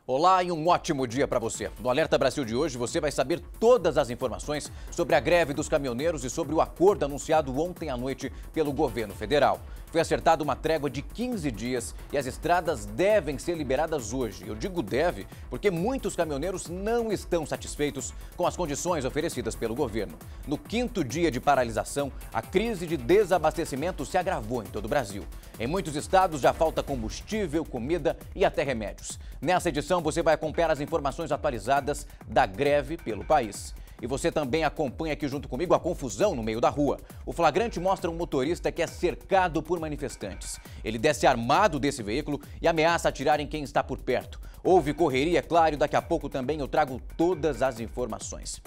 Olá e um ótimo dia para você. No Alerta Brasil de hoje, você vai saber todas as informações sobre a greve dos caminhoneiros e sobre o acordo anunciado ontem à noite pelo governo federal. Foi acertada uma trégua de 15 dias e as estradas devem ser liberadas hoje. Eu digo deve porque muitos caminhoneiros não estão satisfeitos com as condições oferecidas pelo governo. No quinto dia de paralisação, a crise de desabastecimento se agravou em todo o Brasil. Em muitos estados já falta combustível, comida e até remédios. Nessa edição, você vai acompanhar as informações atualizadas da greve pelo país. E você também acompanha aqui junto comigo a confusão no meio da rua. O flagrante mostra um motorista que é cercado por manifestantes. Ele desce armado desse veículo e ameaça atirar em quem está por perto. Houve correria, claro, e daqui a pouco também eu trago todas as informações.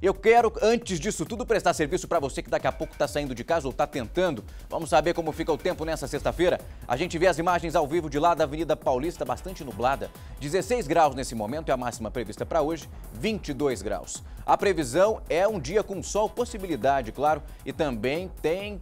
Eu quero, antes disso tudo, prestar serviço para você que daqui a pouco está saindo de casa ou está tentando. Vamos saber como fica o tempo nessa sexta-feira? A gente vê as imagens ao vivo de lá da Avenida Paulista, bastante nublada. 16 graus nesse momento é a máxima prevista para hoje, 22 graus. A previsão é um dia com sol, possibilidade, claro, e também tem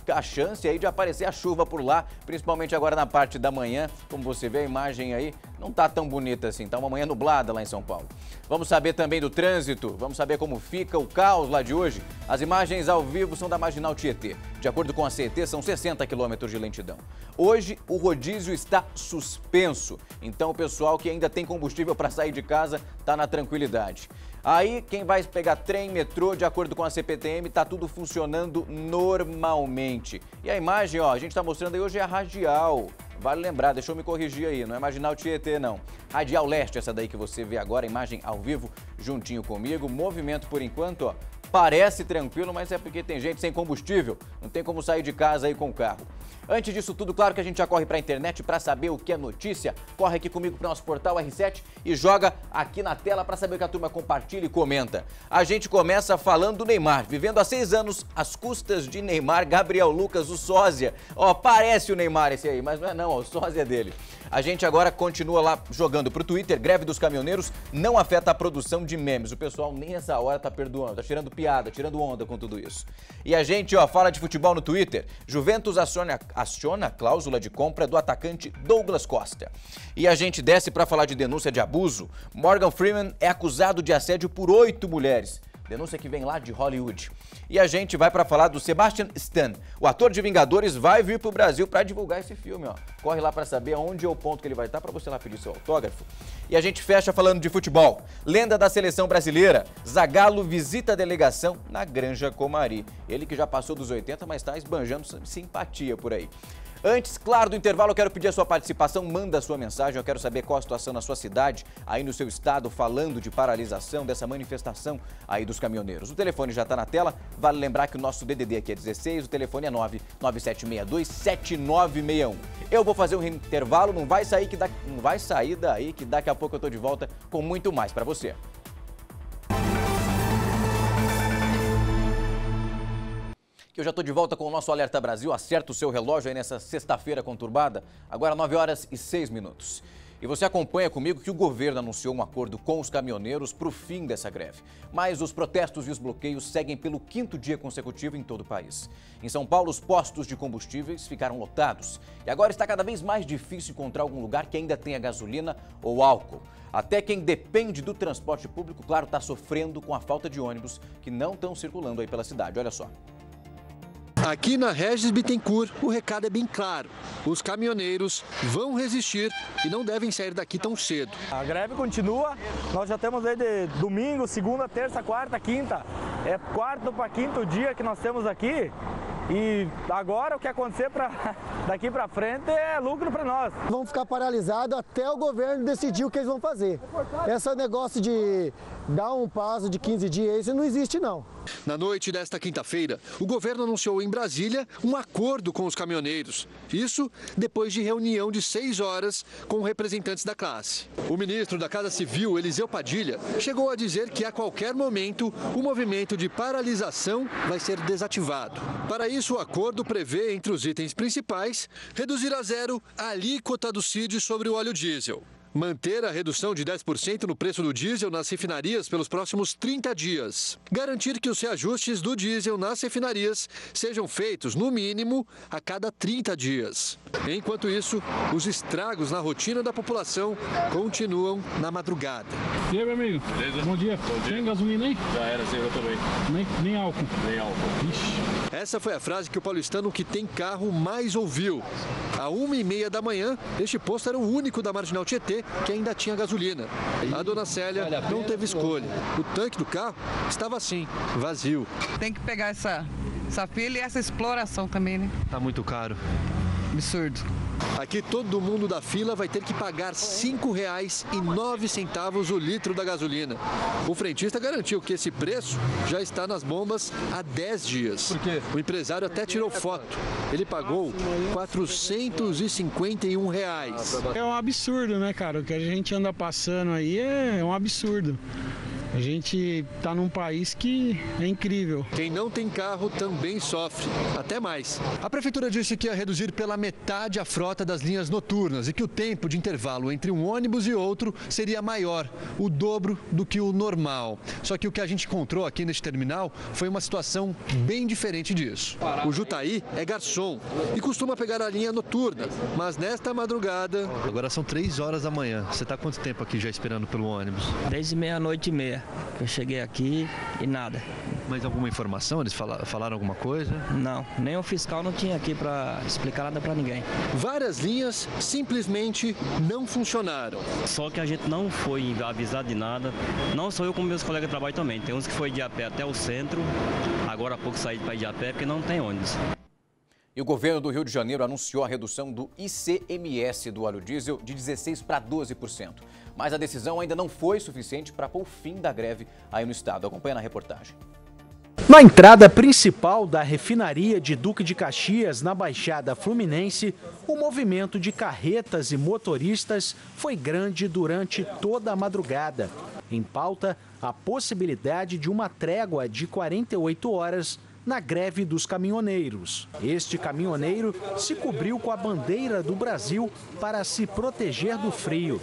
a chance aí de aparecer a chuva por lá, principalmente agora na parte da manhã. Como você vê, a imagem aí não tá tão bonita assim, tá uma manhã nublada lá em São Paulo. Vamos saber também do trânsito, vamos saber como fica o caos lá de hoje. As imagens ao vivo são da Marginal Tietê. De acordo com a CET, são 60 quilômetros de lentidão. Hoje, o rodízio está suspenso, então o pessoal que ainda tem combustível para sair de casa tá na tranquilidade. Aí, quem vai pegar trem, metrô, de acordo com a CPTM, tá tudo funcionando normalmente. E a imagem, ó, a gente tá mostrando aí hoje é a radial. Vale lembrar, deixa eu me corrigir aí, não é Marginal Tietê, não. Radial Leste, essa daí que você vê agora, a imagem ao vivo, juntinho comigo. Movimento, por enquanto, ó, parece tranquilo, mas é porque tem gente sem combustível. Não tem como sair de casa aí com o carro. Antes disso tudo, claro que a gente já corre para a internet para saber o que é notícia. Corre aqui comigo para o nosso portal R7 e joga aqui na tela para saber o que a turma compartilha e comenta. A gente começa falando do Neymar, vivendo há 6 anos às custas de Neymar, Gabriel Lucas, o sósia. Ó, parece o Neymar esse aí, mas não é não, ó, o sósia dele. A gente agora continua lá jogando pro Twitter. Greve dos caminhoneiros não afeta a produção de memes. O pessoal nem essa hora tá perdoando, tá tirando piada, tirando onda com tudo isso. E a gente, ó, fala de futebol no Twitter. Juventus aciona a cláusula de compra do atacante Douglas Costa. E a gente desce para falar de denúncia de abuso. Morgan Freeman é acusado de assédio por 8 mulheres. Denúncia que vem lá de Hollywood. E a gente vai para falar do Sebastian Stan. O ator de Vingadores vai vir pro Brasil para divulgar esse filme, ó. Corre lá para saber onde é o ponto que ele vai estar para você lá pedir seu autógrafo. E a gente fecha falando de futebol. Lenda da seleção brasileira, Zagallo visita a delegação na Granja Comari. Ele que já passou dos 80, mas está esbanjando simpatia por aí. Antes, claro, do intervalo, eu quero pedir a sua participação, manda a sua mensagem, eu quero saber qual a situação na sua cidade, aí no seu estado, falando de paralisação, dessa manifestação aí dos caminhoneiros. O telefone já está na tela, vale lembrar que o nosso DDD aqui é 16, o telefone é 99762-7961. Eu vou fazer um intervalo, não vai sair daí que daqui a pouco eu tô de volta com muito mais para você. Que eu já estou de volta com o nosso Alerta Brasil. Acerta o seu relógio aí nessa sexta-feira conturbada. Agora 9 horas e 6 minutos. E você acompanha comigo que o governo anunciou um acordo com os caminhoneiros para o fim dessa greve. Mas os protestos e os bloqueios seguem pelo 5º dia consecutivo em todo o país. Em São Paulo, os postos de combustíveis ficaram lotados. E agora está cada vez mais difícil encontrar algum lugar que ainda tenha gasolina ou álcool. Até quem depende do transporte público, claro, está sofrendo com a falta de ônibus que não estão circulando aí pela cidade. Olha só. Aqui na Regis Bittencourt, o recado é bem claro. Os caminhoneiros vão resistir e não devem sair daqui tão cedo. A greve continua, nós já temos aí de domingo, segunda, terça, quarta, quinta. É 4º para 5º dia que nós temos aqui. E agora o que acontecer daqui para frente é lucro para nós. Vão ficar paralisados até o governo decidir o que eles vão fazer. Esse negócio de dar um prazo de 15 dias, isso não existe não. Na noite desta quinta-feira, o governo anunciou em Brasília um acordo com os caminhoneiros. Isso depois de reunião de 6 horas com representantes da classe. O ministro da Casa Civil, Eliseu Padilha, chegou a dizer que a qualquer momento o movimento de paralisação vai ser desativado. Para isso, o acordo prevê, entre os itens principais, reduzir a 0 a alíquota do CID sobre o óleo diesel. manter a redução de 10% no preço do diesel nas refinarias pelos próximos 30 dias. Garantir que os reajustes do diesel nas refinarias sejam feitos, no mínimo, a cada 30 dias. Enquanto isso, os estragos na rotina da população continuam na madrugada. E aí, meu amigo? Beleza? Bom dia. Bom dia. Tem gasolina aí? Já era, sim, eu também. Nem álcool? Nem álcool. Ixi. Essa foi a frase que o paulistano que tem carro mais ouviu. À 1h30 da manhã, este posto era o único da Marginal Tietê que ainda tinha gasolina. A dona Célia não teve escolha. O tanque do carro estava assim, vazio. Tem que pegar essa fila e essa exploração também, né? Tá muito caro. Absurdo. Aqui todo mundo da fila vai ter que pagar R$ 5,09 o litro da gasolina. O frentista garantiu que esse preço já está nas bombas há 10 dias. Por quê? O empresário até tirou foto. Ele pagou R$ 451. É um absurdo, né, cara? O que a gente anda passando aí é um absurdo. A gente tá num país que é incrível. Quem não tem carro também sofre, até mais. A prefeitura disse que ia reduzir pela metade a frota das linhas noturnas e que o tempo de intervalo entre um ônibus e outro seria maior, o dobro do que o normal. Só que o que a gente encontrou aqui neste terminal foi uma situação bem diferente disso. O Jutaí é garçom e costuma pegar a linha noturna, mas nesta madrugada... Agora são 3 horas da manhã. Você está quanto tempo aqui já esperando pelo ônibus? Desde 00:30. Eu cheguei aqui e nada. Mais alguma informação? Eles falaram alguma coisa? Não, nem o fiscal não tinha aqui para explicar nada para ninguém. Várias linhas simplesmente não funcionaram. Só que a gente não foi avisado de nada. Não sou eu, como meus colegas de trabalho também. Tem uns que foi de a pé até o centro. Agora há pouco saí para ir de a pé porque não tem ônibus. E o governo do Rio de Janeiro anunciou a redução do ICMS do óleo diesel de 16% para 12%. Mas a decisão ainda não foi suficiente para pôr fim da greve aí no estado. Acompanha na reportagem. Na entrada principal da refinaria de Duque de Caxias, na Baixada Fluminense, o movimento de carretas e motoristas foi grande durante toda a madrugada. Em pauta, a possibilidade de uma trégua de 48 horas na greve dos caminhoneiros. Este caminhoneiro se cobriu com a bandeira do Brasil para se proteger do frio.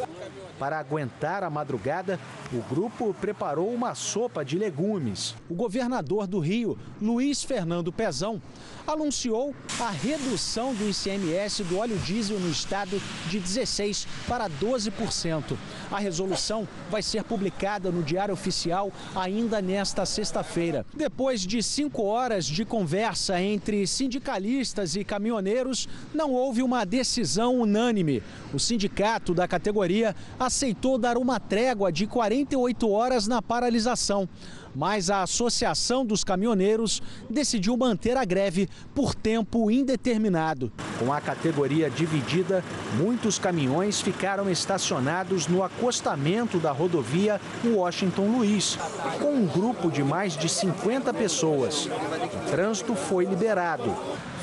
Para aguentar a madrugada, o grupo preparou uma sopa de legumes. O governador do Rio, Luiz Fernando Pezão, anunciou a redução do ICMS do óleo diesel no estado de 16% para 12%. A resolução vai ser publicada no Diário Oficial ainda nesta sexta-feira. Depois de 5 horas de conversa entre sindicalistas e caminhoneiros, não houve uma decisão unânime. O sindicato da categoria aceitou dar uma trégua de 48 horas na paralisação. Mas a Associação dos Caminhoneiros decidiu manter a greve por tempo indeterminado. Com a categoria dividida, muitos caminhões ficaram estacionados no acostamento da rodovia Washington Luiz, com um grupo de mais de 50 pessoas. O trânsito foi liberado.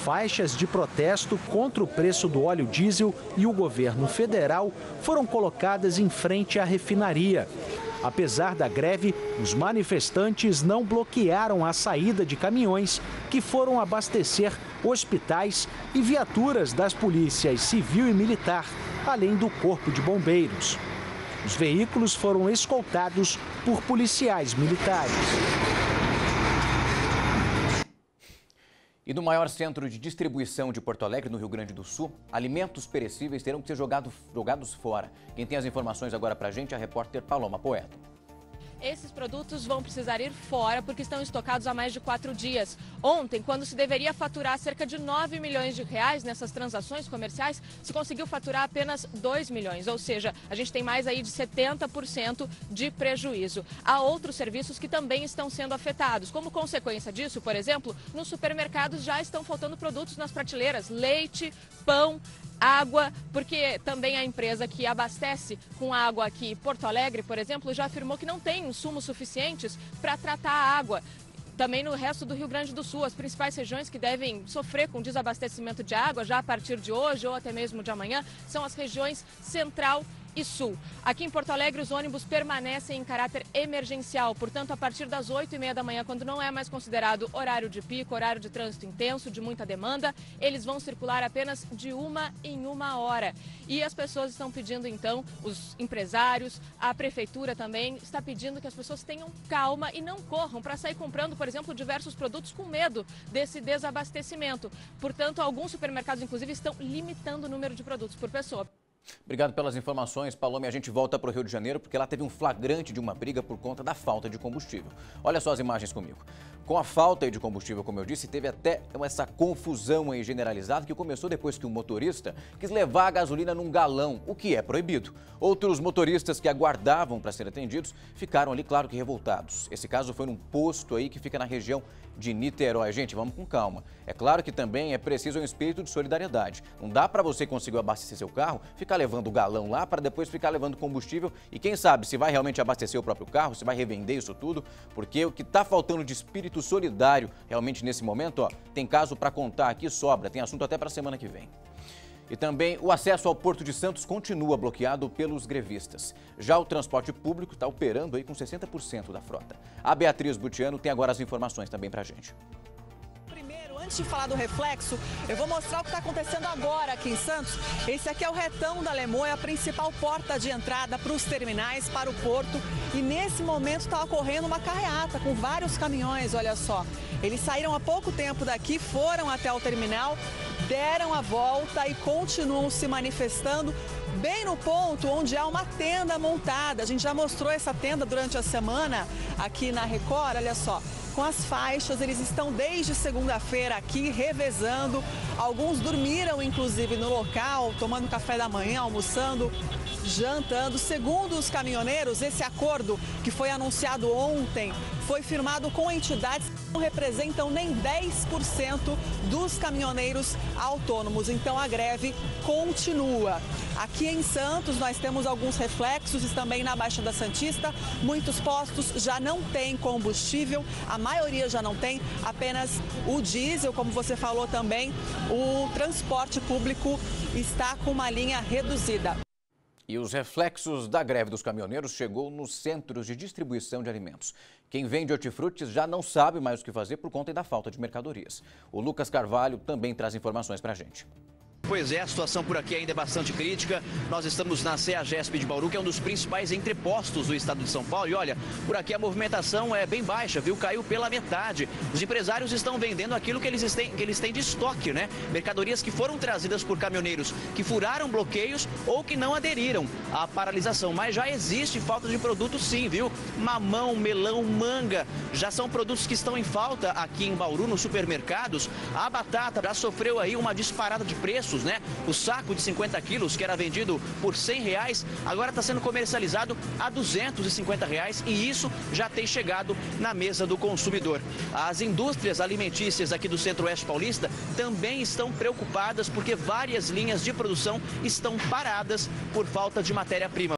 Faixas de protesto contra o preço do óleo diesel e o governo federal foram colocadas em frente à refinaria. Apesar da greve, os manifestantes não bloquearam a saída de caminhões que foram abastecer hospitais e viaturas das polícias civil e militar, além do Corpo de Bombeiros. Os veículos foram escoltados por policiais militares. E no maior centro de distribuição de Porto Alegre, no Rio Grande do Sul, alimentos perecíveis terão que ser jogados fora. Quem tem as informações agora pra gente é a repórter Paloma Poeta. Esses produtos vão precisar ir fora porque estão estocados há mais de 4 dias. Ontem, quando se deveria faturar cerca de 9 milhões de reais nessas transações comerciais, se conseguiu faturar apenas 2 milhões. Ou seja, a gente tem mais aí de 70% de prejuízo. Há outros serviços que também estão sendo afetados. Como consequência disso, por exemplo, nos supermercados já estão faltando produtos nas prateleiras: leite, pão, água, porque também a empresa que abastece com água aqui, Porto Alegre, por exemplo, já afirmou que não tem insumos suficientes para tratar a água. Também no resto do Rio Grande do Sul, as principais regiões que devem sofrer com desabastecimento de água já a partir de hoje ou até mesmo de amanhã são as regiões Central e sul. Aqui em Porto Alegre, os ônibus permanecem em caráter emergencial. Portanto, a partir das 8h30 da manhã, quando não é mais considerado horário de pico, horário de trânsito intenso, de muita demanda, eles vão circular apenas de 1 em 1 hora. E as pessoas estão pedindo, então, os empresários, a prefeitura também, está pedindo que as pessoas tenham calma e não corram para sair comprando, por exemplo, diversos produtos com medo desse desabastecimento. Portanto, alguns supermercados, inclusive, estão limitando o número de produtos por pessoa. Obrigado pelas informações, Paloma. E a gente volta para o Rio de Janeiro porque lá teve um flagrante de uma briga por conta da falta de combustível. Olha só as imagens comigo. Com a falta de combustível, como eu disse, teve até essa confusão aí generalizada que começou depois que um motorista quis levar a gasolina num galão, o que é proibido. Outros motoristas que aguardavam para serem atendidos ficaram ali, claro que revoltados. Esse caso foi num posto aí que fica na região de Niterói. Gente, vamos com calma. É claro que também é preciso um espírito de solidariedade. Não dá para você conseguir abastecer seu carro, ficar levando o galão lá para depois ficar levando combustível e quem sabe se vai realmente abastecer o próprio carro, se vai revender isso tudo, porque o que está faltando de espírito solidário realmente nesse momento, ó, tem caso para contar aqui, sobra, tem assunto até para a semana que vem. E também o acesso ao Porto de Santos continua bloqueado pelos grevistas. Já o transporte público está operando aí com 60% da frota. A Beatriz Butiano tem agora as informações também para a gente. Antes de falar do reflexo, eu vou mostrar o que está acontecendo agora aqui em Santos. Esse aqui é o retão da Lemoa, a principal porta de entrada para os terminais, para o porto. E nesse momento está ocorrendo uma carreata com vários caminhões, olha só. Eles saíram há pouco tempo daqui, foram até o terminal, deram a volta e continuam se manifestando bem no ponto onde há uma tenda montada. A gente já mostrou essa tenda durante a semana aqui na Record, olha só. Com as faixas, eles estão desde segunda-feira aqui revezando. Alguns dormiram, inclusive, no local, tomando café da manhã, almoçando, jantando. Segundo os caminhoneiros, esse acordo que foi anunciado ontem foi firmado com entidades que não representam nem 10% dos caminhoneiros autônomos. Então, a greve continua. Aqui em Santos, nós temos alguns reflexos e também na Baixada Santista. Muitos postos já não têm combustível, a maioria já não tem, apenas o diesel, como você falou também. O transporte público está com uma linha reduzida. E os reflexos da greve dos caminhoneiros chegou nos centros de distribuição de alimentos. Quem vende hortifrutis já não sabe mais o que fazer por conta da falta de mercadorias. O Lucas Carvalho também traz informações para a gente. Pois é, a situação por aqui ainda é bastante crítica. Nós estamos na CEAGESP de Bauru, que é um dos principais entrepostos do estado de São Paulo. E olha, por aqui a movimentação é bem baixa, viu? Caiu pela metade. Os empresários estão vendendo aquilo que eles têm de estoque, né? Mercadorias que foram trazidas por caminhoneiros que furaram bloqueios ou que não aderiram à paralisação. Mas já existe falta de produto sim, viu? Mamão, melão, manga, já são produtos que estão em falta aqui em Bauru, nos supermercados. A batata já sofreu aí uma disparada de preços, né? O saco de 50 quilos, que era vendido por R$100, agora está sendo comercializado a R$250 e isso já tem chegado na mesa do consumidor. As indústrias alimentícias aqui do Centro-Oeste Paulista também estão preocupadas porque várias linhas de produção estão paradas por falta de matéria-prima.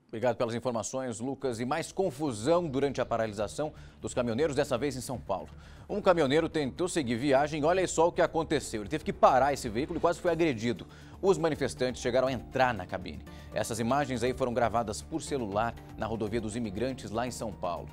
Obrigado pelas informações, Lucas. E mais confusão durante a paralisação dos caminhoneiros, dessa vez em São Paulo. Um caminhoneiro tentou seguir viagem e olha só o que aconteceu. Ele teve que parar esse veículo e quase foi agredido. Os manifestantes chegaram a entrar na cabine. Essas imagens aí foram gravadas por celular na rodovia dos Imigrantes, lá em São Paulo.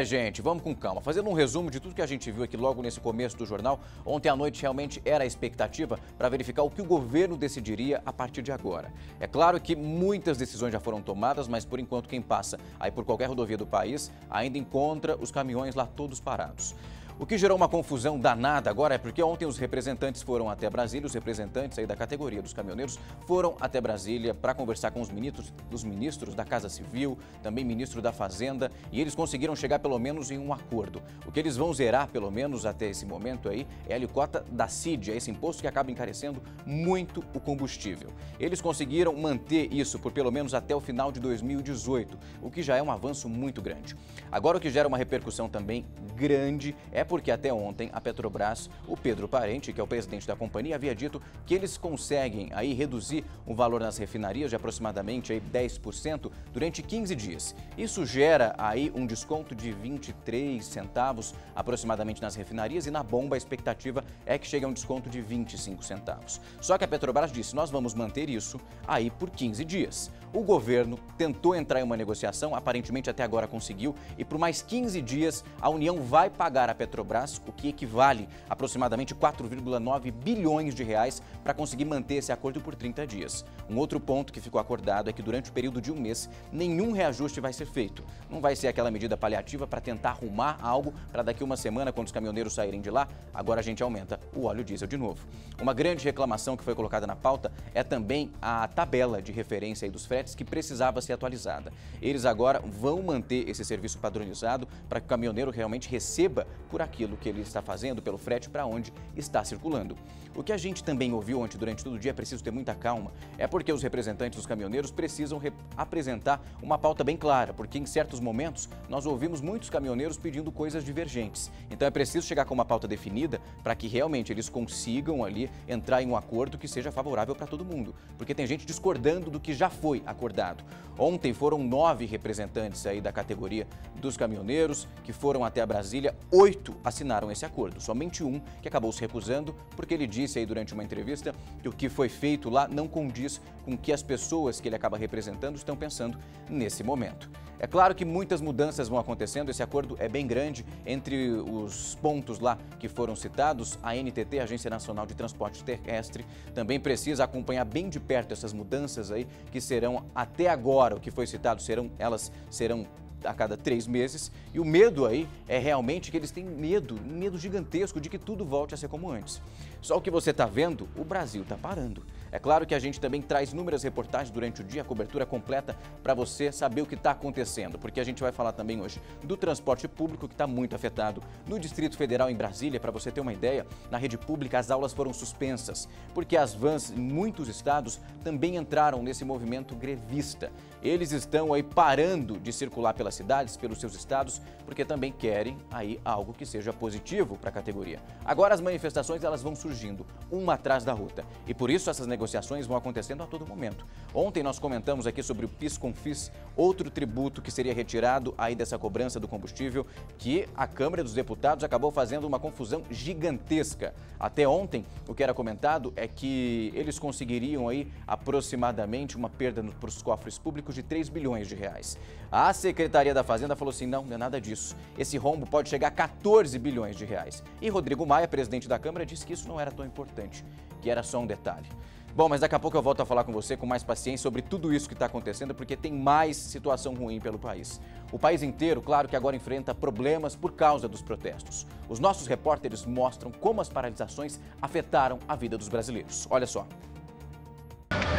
Gente, vamos com calma. Fazendo um resumo de tudo que a gente viu aqui logo nesse começo do jornal, ontem à noite realmente era a expectativa para verificar o que o governo decidiria a partir de agora. É claro que muitas decisões já foram tomadas, mas por enquanto quem passa aí por qualquer rodovia do país ainda encontra os caminhões lá todos parados. O que gerou uma confusão danada agora é porque ontem os representantes foram até Brasília, os representantes aí da categoria dos caminhoneiros foram até Brasília para conversar com os ministros da Casa Civil, também ministro da Fazenda, e eles conseguiram chegar pelo menos em um acordo. O que eles vão zerar, pelo menos até esse momento aí, é a alíquota da CID, é esse imposto que acaba encarecendo muito o combustível. Eles conseguiram manter isso por pelo menos até o final de 2018, o que já é um avanço muito grande. Agora o que gera uma repercussão também grande é porque até ontem a Petrobras, o Pedro Parente, que é o presidente da companhia, havia dito que eles conseguem aí reduzir o valor nas refinarias de aproximadamente aí 10% durante 15 dias. Isso gera aí um desconto de 23 centavos aproximadamente nas refinarias e na bomba a expectativa é que chegue a um desconto de 25 centavos. Só que a Petrobras disse, nós vamos manter isso aí por 15 dias. O governo tentou entrar em uma negociação, aparentemente até agora conseguiu, e por mais 15 dias a União vai pagar à Petrobras, o que equivale a aproximadamente 4,9 bilhões de reais para conseguir manter esse acordo por 30 dias. Um outro ponto que ficou acordado é que durante o período de um mês, nenhum reajuste vai ser feito. Não vai ser aquela medida paliativa para tentar arrumar algo para daqui uma semana, quando os caminhoneiros saírem de lá, agora a gente aumenta o óleo diesel de novo. Uma grande reclamação que foi colocada na pauta é também a tabela de referência aí dos fretes que precisava ser atualizada. Eles agora vão manter esse serviço padronizado para que o caminhoneiro realmente receba por aquilo que ele está fazendo, pelo frete para onde está circulando. O que a gente também ouviu ontem durante todo o dia, é preciso ter muita calma, é porque os representantes dos caminhoneiros precisam apresentar uma pauta bem clara, porque em certos momentos nós ouvimos muitos caminhoneiros pedindo coisas divergentes. Então é preciso chegar com uma pauta definida para que realmente eles consigam ali entrar em um acordo que seja favorável para todo mundo, porque tem gente discordando do que já foi acordado. Ontem foram 9 representantes aí da categoria dos caminhoneiros que foram até a Brasília, 8 assinaram esse acordo, somente um que acabou se recusando porque ele disse aí durante uma entrevista que o que foi feito lá não condiz com o que as pessoas que ele acaba representando estão pensando nesse momento. É claro que muitas mudanças vão acontecendo, esse acordo é bem grande. Entre os pontos lá que foram citados, a NTT, a Agência Nacional de Transporte Terrestre, também precisa acompanhar bem de perto essas mudanças aí, que serão até agora, o que foi citado, elas serão a cada 3 meses, e o medo aí é realmente que eles têm medo gigantesco de que tudo volte a ser como antes. Só o que você está vendo, o Brasil está parando. É claro que a gente também traz inúmeras reportagens durante o dia, a cobertura completa para você saber o que está acontecendo, porque a gente vai falar também hoje do transporte público que está muito afetado. No Distrito Federal, em Brasília, para você ter uma ideia, na rede pública as aulas foram suspensas, porque as vans em muitos estados também entraram nesse movimento grevista. Eles estão aí parando de circular pelas cidades, pelos seus estados, porque também querem aí algo que seja positivo para a categoria. Agora as manifestações elas vão surgindo, uma atrás da outra, e por isso essas negociações vão acontecendo a todo momento. Ontem nós comentamos aqui sobre o PIS/COFINS, outro tributo que seria retirado aí dessa cobrança do combustível, que a Câmara dos Deputados acabou fazendo uma confusão gigantesca. Até ontem, o que era comentado é que eles conseguiriam aí aproximadamente uma perda para os cofres públicos de 3 bilhões de reais. A Secretaria da Fazenda falou assim, não é nada disso. Esse rombo pode chegar a 14 bilhões de reais. E Rodrigo Maia, presidente da Câmara, disse que isso não era tão importante, que era só um detalhe. Bom, mas daqui a pouco eu volto a falar com você com mais paciência sobre tudo isso que está acontecendo, porque tem mais situação ruim pelo país. O país inteiro, claro que agora enfrenta problemas por causa dos protestos. Os nossos repórteres mostram como as paralisações afetaram a vida dos brasileiros. Olha só.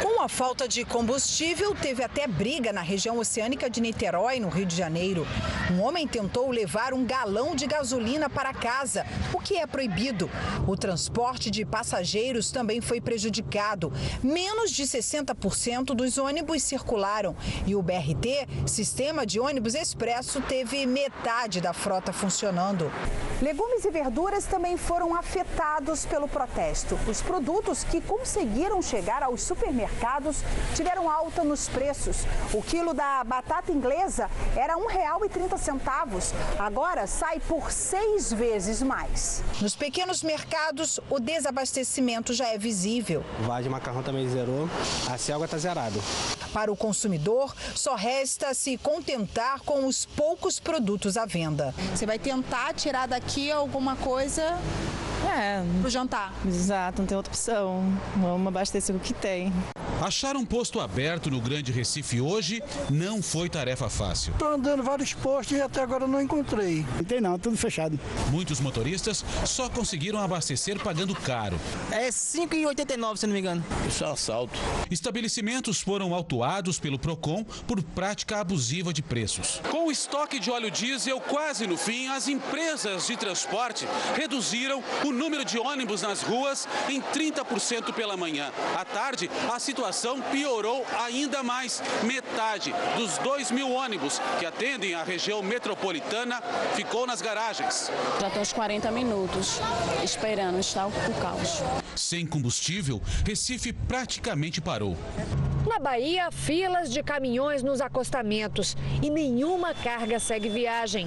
Com a falta de combustível, teve até briga na região oceânica de Niterói, no Rio de Janeiro. Um homem tentou levar um galão de gasolina para casa, o que é proibido. O transporte de passageiros também foi prejudicado. Menos de 60% dos ônibus circularam. E o BRT, Sistema de Ônibus Expresso, teve metade da frota funcionando. Legumes e verduras também foram afetados pelo protesto. Os produtos que conseguiram chegar aos supermercados tiveram alta nos preços. O quilo da batata inglesa era R$ 1,30. Agora sai por 6 vezes mais. Nos pequenos mercados, o desabastecimento já é visível. O vale de macarrão também zerou, a selga está zerado. Para o consumidor, só resta se contentar com os poucos produtos à venda. Você vai tentar tirar daqui alguma coisa pro jantar. Exato, não tem outra opção. Vamos abastecer o que tem. Achar um posto aberto no Grande Recife hoje não foi tarefa fácil. Estou andando vários postos e até agora não encontrei. Não tem não, tudo fechado. Muitos motoristas só conseguiram abastecer pagando caro. É R$ 5,89, se não me engano. Isso é assalto. Estabelecimentos foram autuados pelo Procon por prática abusiva de preços. Com o estoque de óleo diesel quase no fim, as empresas de transporte reduziram o número de ônibus nas ruas em 30% pela manhã. À tarde, a situação situação piorou ainda mais. Metade dos 2.000 ônibus que atendem a região metropolitana ficou nas garagens. Já estou aos 40 minutos esperando, está o caos. Sem combustível, Recife praticamente parou. Na Bahia, filas de caminhões nos acostamentos e nenhuma carga segue viagem.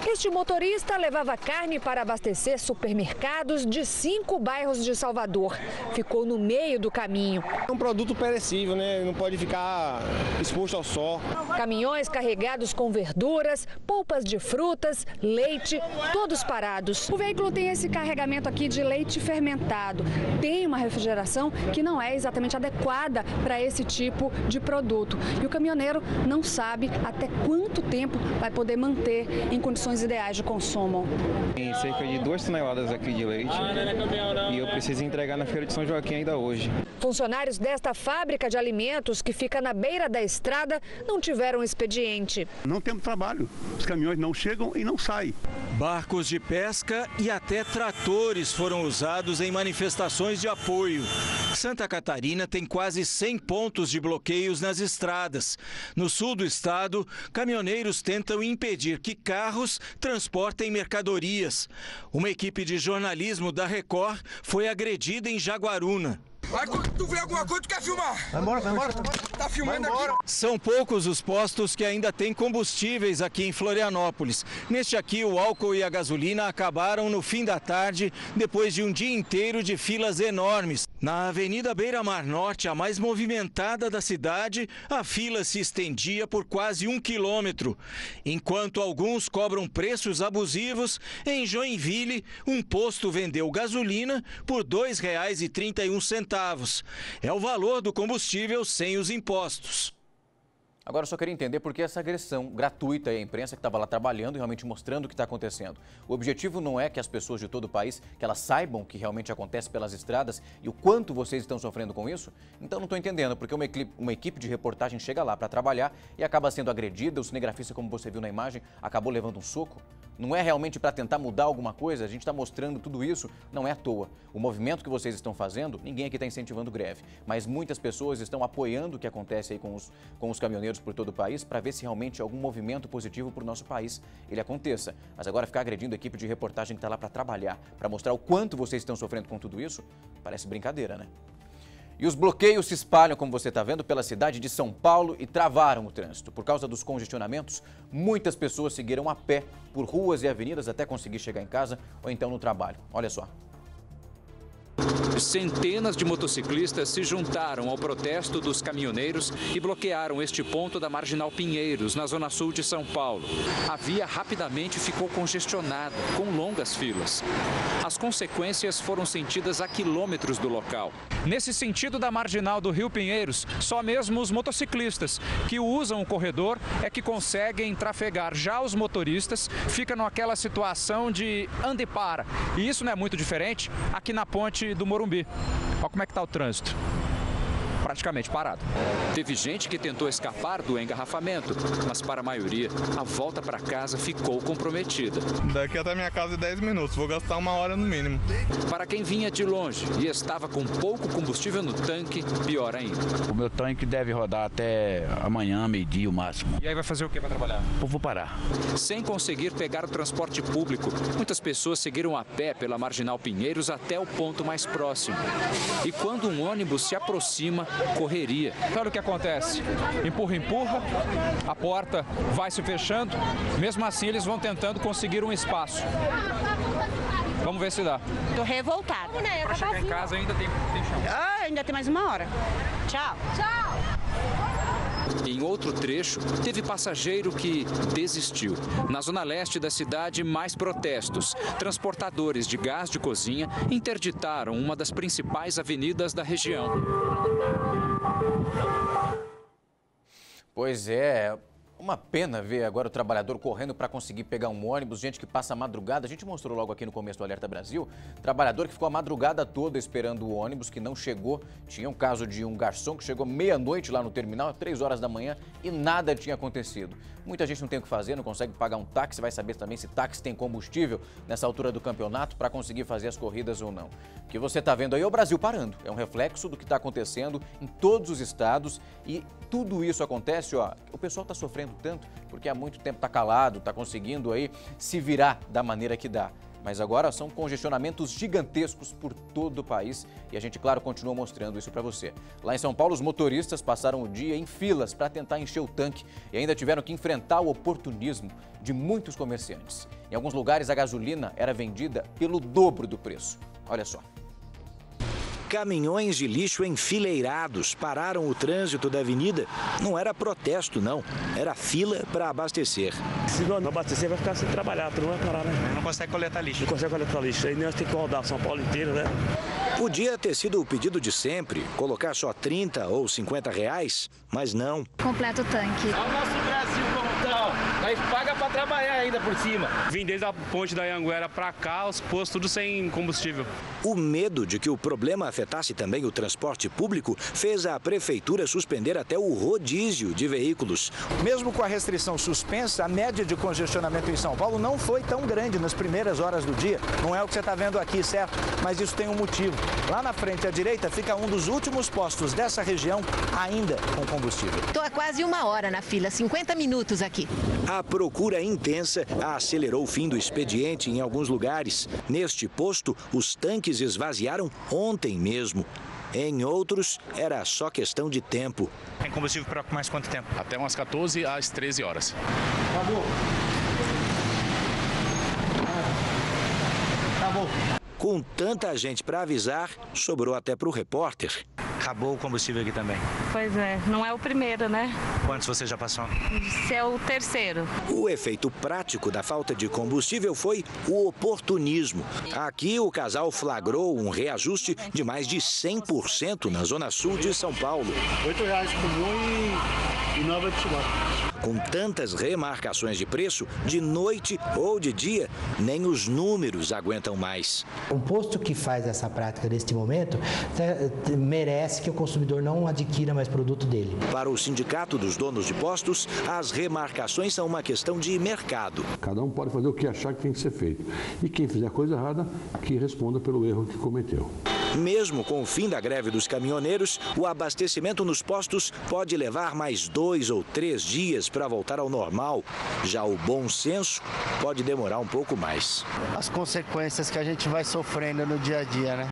Este motorista levava carne para abastecer supermercados de 5 bairros de Salvador. Ficou no meio do caminho. É um produto perecível, né? Não pode ficar exposto ao sol. Caminhões carregados com verduras, polpas de frutas, leite, todos parados. O veículo tem esse carregamento aqui de leite fermentado. Tem uma refrigeração que não é exatamente adequada para esse tipo de produto. E o caminhoneiro não sabe até quanto tempo vai poder manter em condições ideais de consumo. Tem cerca de 2 toneladas aqui de leite e eu preciso entregar na Feira de São Joaquim ainda hoje. Funcionários desta fábrica de alimentos, que fica na beira da estrada, não tiveram expediente. Não temos trabalho, os caminhões não chegam e não saem. Barcos de pesca e até tratores foram usados em manifestações de apoio. Santa Catarina tem quase 100 pontos de bloqueios nas estradas. No sul do estado, caminhoneiros tentam impedir que carros transportem mercadorias. Uma equipe de jornalismo da Record foi agredida em Jaguaruna. Vai, quando tu vê alguma coisa, tu quer filmar? Vai embora, vai embora. Tá filmando aqui. São poucos os postos que ainda têm combustíveis aqui em Florianópolis. Neste aqui, o álcool e a gasolina acabaram no fim da tarde, depois de um dia inteiro de filas enormes. Na Avenida Beira-Mar Norte, a mais movimentada da cidade, a fila se estendia por quase 1 quilômetro. Enquanto alguns cobram preços abusivos, em Joinville, um posto vendeu gasolina por R$ 2,31. É o valor do combustível sem os impostos. Agora eu só queria entender por que essa agressão gratuita à imprensa que estava lá trabalhando e realmente mostrando o que está acontecendo. O objetivo não é que as pessoas de todo o país, que elas saibam o que realmente acontece pelas estradas e o quanto vocês estão sofrendo com isso? Então não estou entendendo, porque uma equipe de reportagem chega lá para trabalhar e acaba sendo agredida, o cinegrafista, como você viu na imagem, acabou levando um soco. Não é realmente para tentar mudar alguma coisa? A gente está mostrando tudo isso, não é à toa. O movimento que vocês estão fazendo, ninguém aqui está incentivando greve, mas muitas pessoas estão apoiando o que acontece aí com os caminhoneiros por todo o país para ver se realmente algum movimento positivo para o nosso país ele aconteça. Mas agora ficar agredindo a equipe de reportagem que está lá para trabalhar, para mostrar o quanto vocês estão sofrendo com tudo isso, parece brincadeira, né? E os bloqueios se espalham, como você está vendo, pela cidade de São Paulo e travaram o trânsito. Por causa dos congestionamentos, muitas pessoas seguiram a pé por ruas e avenidas até conseguir chegar em casa ou então no trabalho. Olha só. Centenas de motociclistas se juntaram ao protesto dos caminhoneiros e bloquearam este ponto da Marginal Pinheiros, na zona sul de São Paulo. A via rapidamente ficou congestionada, com longas filas. As consequências foram sentidas a quilômetros do local. Nesse sentido da Marginal do Rio Pinheiros, só mesmo os motociclistas que usam o corredor é que conseguem trafegar. Já os motoristas ficam naquela situação de anda e para. E isso não é muito diferente aqui na ponte do Morumbi. Olha como é que está o trânsito. Praticamente parado. Teve gente que tentou escapar do engarrafamento, mas para a maioria, a volta para casa ficou comprometida. Daqui até minha casa em 10 minutos, vou gastar 1 hora no mínimo. Para quem vinha de longe e estava com pouco combustível no tanque, pior ainda. O meu tanque deve rodar até amanhã, meio-dia, o máximo. E aí vai fazer o que para trabalhar? Eu vou parar. Sem conseguir pegar o transporte público, muitas pessoas seguiram a pé pela Marginal Pinheiros até o ponto mais próximo. E quando um ônibus se aproxima, correria. Olha o que acontece. Empurra, empurra, a porta vai se fechando, mesmo assim eles vão tentando conseguir um espaço. Vamos ver se dá. Tô revoltada. Para chegar em casa ainda tem chance. Ah, ainda tem mais 1 hora. Tchau. Tchau. Em outro trecho, teve passageiro que desistiu. Na zona leste da cidade, mais protestos. Transportadores de gás de cozinha interditaram uma das principais avenidas da região. Pois é, Uma pena ver agora o trabalhador correndo para conseguir pegar um ônibus, gente que passa a madrugada. A gente mostrou logo aqui no começo do Alerta Brasil, trabalhador que ficou a madrugada toda esperando o ônibus, que não chegou. Tinha um caso de um garçom que chegou meia-noite lá no terminal, 3 horas da manhã, e nada tinha acontecido. Muita gente não tem o que fazer, não consegue pagar um táxi, vai saber também se táxi tem combustível nessa altura do campeonato para conseguir fazer as corridas ou não. O que você está vendo aí é o Brasil parando, é um reflexo do que está acontecendo em todos os estados e tudo isso acontece, ó, o pessoal está sofrendo tanto porque há muito tempo está calado, está conseguindo aí se virar da maneira que dá. Mas agora são congestionamentos gigantescos por todo o país e a gente, claro, continua mostrando isso para você. Lá em São Paulo, os motoristas passaram o dia em filas para tentar encher o tanque e ainda tiveram que enfrentar o oportunismo de muitos comerciantes. Em alguns lugares, a gasolina era vendida pelo dobro do preço. Olha só. Caminhões de lixo enfileirados pararam o trânsito da avenida. Não era protesto, não. Era fila para abastecer. Se não abastecer, vai ficar sem trabalhar, tu não vai parar, né? Não consegue coletar lixo. Não consegue coletar lixo. Aí nós temos que rodar São Paulo inteiro, né? Podia ter sido o pedido de sempre, colocar só 30 ou 50 reais, mas não. Completa o tanque. Olha o nosso Brasil como tá, ó. Nós paga para trabalhar ainda por cima. Vim desde a ponte da Anhanguera para cá, os postos tudo sem combustível. O medo de que o problema afetasse também o transporte público fez a prefeitura suspender até o rodízio de veículos. Mesmo com a restrição suspensa, a média de congestionamento em São Paulo não foi tão grande nas primeiras horas do dia. Não é o que você está vendo aqui, certo? Mas isso tem um motivo. Lá na frente à direita fica um dos últimos postos dessa região ainda com combustível. Estou há quase 1 hora na fila, 50 minutos aqui. A procura intensa acelerou o fim do expediente em alguns lugares. Neste posto, os tanques esvaziaram ontem mesmo. Em outros, era só questão de tempo. Tem combustível por mais quanto tempo? Até umas 14 às 13 horas. Acabou. Acabou. Com tanta gente para avisar, sobrou até para o repórter. Acabou o combustível aqui também. Pois é, não é o primeiro, né? Quantos você já passou? Esse é o terceiro. O efeito prático da falta de combustível foi o oportunismo. Aqui o casal flagrou um reajuste de mais de 100% na zona sul de São Paulo. R$ 8 comum e 9 de chibata. Com tantas remarcações de preço, de noite ou de dia, nem os números aguentam mais. Um posto que faz essa prática neste momento merece que o consumidor não adquira mais produto dele. Para o Sindicato dos Donos de Postos, as remarcações são uma questão de mercado. Cada um pode fazer o que achar que tem que ser feito. E quem fizer coisa errada, que responda pelo erro que cometeu. Mesmo com o fim da greve dos caminhoneiros, o abastecimento nos postos pode levar mais 2 ou 3 dias para voltar ao normal. Já o bom senso pode demorar um pouco mais. As consequências que a gente vai sofrendo no dia a dia, né?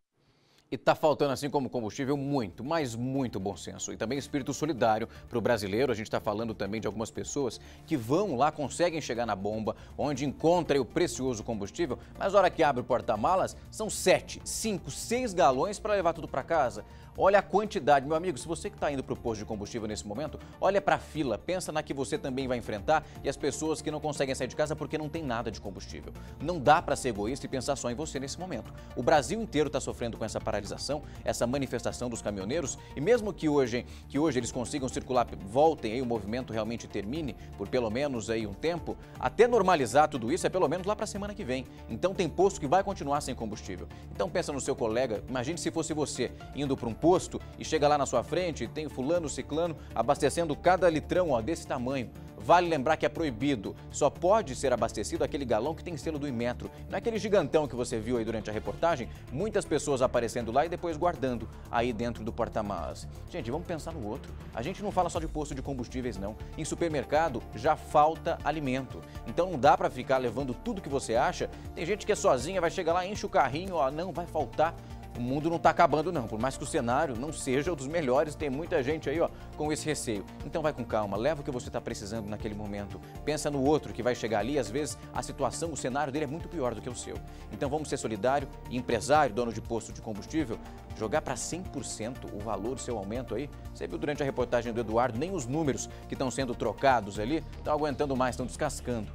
E está faltando, assim como combustível, muito, mas muito bom senso. E também espírito solidário para o brasileiro. A gente está falando também de algumas pessoas que vão lá, conseguem chegar na bomba, onde encontra o precioso combustível, mas na hora que abre o porta-malas, são 7, 5, 6 galões para levar tudo para casa. Olha a quantidade, meu amigo, se você que está indo para o posto de combustível nesse momento, olha para a fila, pensa na que você também vai enfrentar e as pessoas que não conseguem sair de casa porque não tem nada de combustível. Não dá para ser egoísta e pensar só em você nesse momento. O Brasil inteiro está sofrendo com essa paralisação, essa manifestação dos caminhoneiros e mesmo que hoje eles consigam circular, voltem aí, o movimento realmente termine por pelo menos aí um tempo, até normalizar tudo isso é pelo menos lá para a semana que vem. Então tem posto que vai continuar sem combustível. Então pensa no seu colega, imagine se fosse você indo para um posto e chega lá na sua frente e tem fulano, ciclano abastecendo cada litrão desse tamanho. Vale lembrar que é proibido, só pode ser abastecido aquele galão que tem selo do Inmetro. Não é aquele gigantão que você viu aí durante a reportagem, muitas pessoas aparecendo lá e depois guardando aí dentro do porta-malas. Gente, vamos pensar no outro. A gente não fala só de posto de combustíveis, não. Em supermercado já falta alimento. Então não dá para ficar levando tudo que você acha. Tem gente que é sozinha, vai chegar lá, enche o carrinho, não vai faltar. O mundo não está acabando não, por mais que o cenário não seja um dos melhores, tem muita gente aí com esse receio. Então vai com calma, leva o que você está precisando naquele momento. Pensa no outro que vai chegar ali, às vezes a situação, o cenário dele é muito pior do que o seu. Então vamos ser solidário e empresário, dono de posto de combustível, jogar para 100% o valor do seu aumento aí. Você viu durante a reportagem do Eduardo, nem os números que estão sendo trocados ali estão aguentando mais, estão descascando.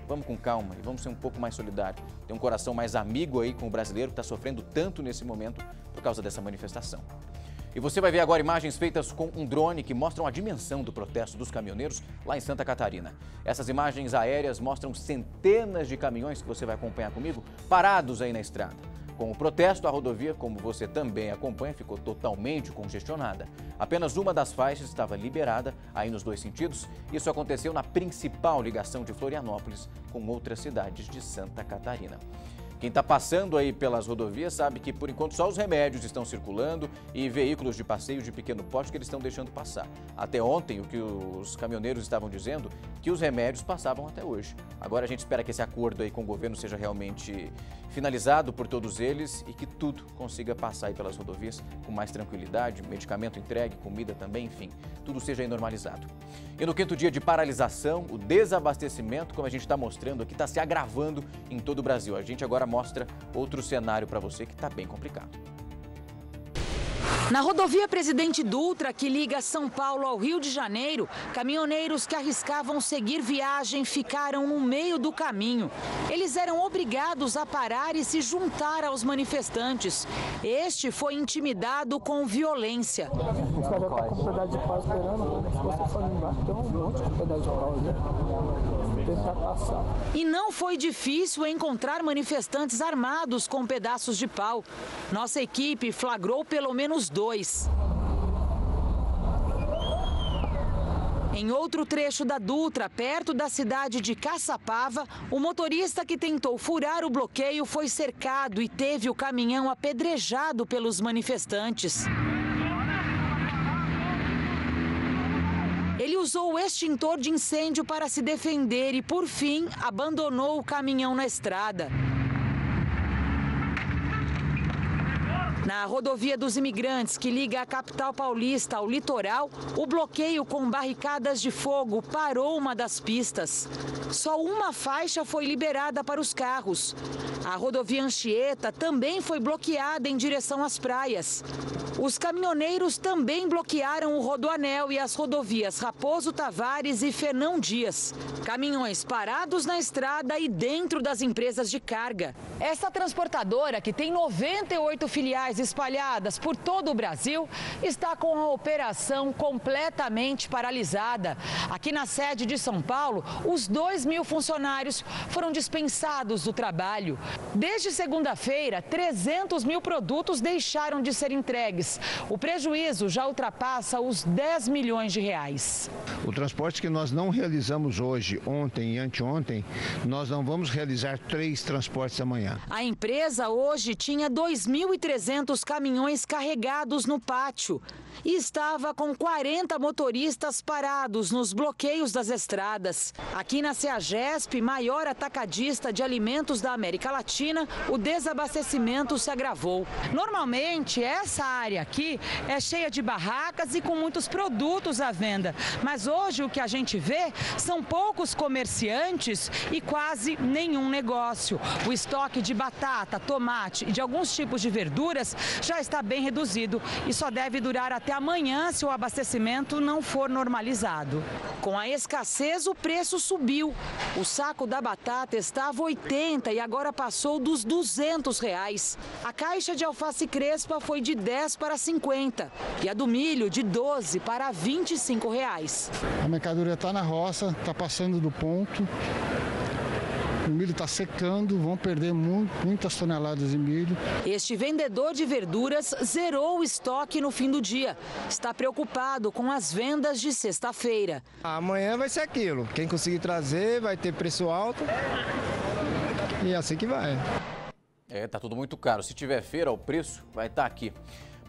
Vamos com calma e vamos ser um pouco mais solidários. Ter um coração mais amigo aí com o brasileiro que está sofrendo tanto nesse momento por causa dessa manifestação. E você vai ver agora imagens feitas com um drone que mostram a dimensão do protesto dos caminhoneiros lá em Santa Catarina. Essas imagens aéreas mostram centenas de caminhões, que você vai acompanhar comigo, parados aí na estrada. Com o protesto, a rodovia, como você também acompanha, ficou totalmente congestionada. Apenas uma das faixas estava liberada, aí nos dois sentidos. Isso aconteceu na principal ligação de Florianópolis com outras cidades de Santa Catarina. Quem está passando aí pelas rodovias sabe que, por enquanto, só os remédios estão circulando e veículos de passeio de pequeno porte que eles estão deixando passar. Até ontem, o que os caminhoneiros estavam dizendo, que os remédios passavam até hoje. Agora a gente espera que esse acordo aí com o governo seja realmente finalizado por todos eles e que tudo consiga passar aí pelas rodovias com mais tranquilidade, medicamento entregue, comida também, enfim, tudo seja aí normalizado. E no 5º dia de paralisação, o desabastecimento, como a gente está mostrando aqui, está se agravando em todo o Brasil. A gente agora mostra outro cenário para você que está bem complicado. Na rodovia Presidente Dutra, que liga São Paulo ao Rio de Janeiro, caminhoneiros que arriscavam seguir viagem ficaram no meio do caminho. Eles eram obrigados a parar e se juntar aos manifestantes. Este foi intimidado com violência. Os caras já estão com pedaço de pau esperando, se você for embaixo, tem um monte de pedaço de pau ali. Tentar passar. E não foi difícil encontrar manifestantes armados com pedaços de pau. Nossa equipe flagrou pelo menos 2. Em outro trecho da Dutra, perto da cidade de Caçapava, o motorista que tentou furar o bloqueio foi cercado e teve o caminhão apedrejado pelos manifestantes. Ele usou o extintor de incêndio para se defender e, por fim, abandonou o caminhão na estrada. Na rodovia dos Imigrantes, que liga a capital paulista ao litoral, o bloqueio com barricadas de fogo parou uma das pistas. Só uma faixa foi liberada para os carros. A rodovia Anchieta também foi bloqueada em direção às praias. Os caminhoneiros também bloquearam o Rodoanel e as rodovias Raposo Tavares e Fernão Dias. Caminhões parados na estrada e dentro das empresas de carga. Essa transportadora, que tem 98 filiais espalhadas por todo o Brasil, está com a operação completamente paralisada. Aqui na sede de São Paulo, os 2.000 funcionários foram dispensados do trabalho. Desde segunda-feira, 300 mil produtos deixaram de ser entregues. O prejuízo já ultrapassa os 10 milhões de reais. O transporte que nós não realizamos hoje, ontem e anteontem, nós não vamos realizar 3 transportes amanhã. A empresa hoje tinha 2.300 caminhões carregados no pátio e estava com 40 motoristas parados nos bloqueios das estradas. Aqui na CEAGESP, maior atacadista de alimentos da América Latina, o desabastecimento se agravou. Normalmente, essa área aqui é cheia de barracas e com muitos produtos à venda, mas hoje o que a gente vê são poucos comerciantes e quase nenhum negócio. O estoque de batata, tomate e de alguns tipos de verduras já está bem reduzido e só deve durar até amanhã se o abastecimento não for normalizado. Com a escassez, o preço subiu. O saco da batata estava 80 e agora passou dos R$200. A caixa de alface crespa foi de 10 para 50 e a do milho de 12 para 25 reais. A mercadoria está na roça, está passando do ponto. O milho está secando, vão perder muitas toneladas de milho. Este vendedor de verduras zerou o estoque no fim do dia. Está preocupado com as vendas de sexta-feira. Amanhã vai ser aquilo. Quem conseguir trazer vai ter preço alto e é assim que vai. Tá tudo muito caro. Se tiver feira, o preço vai estar aqui.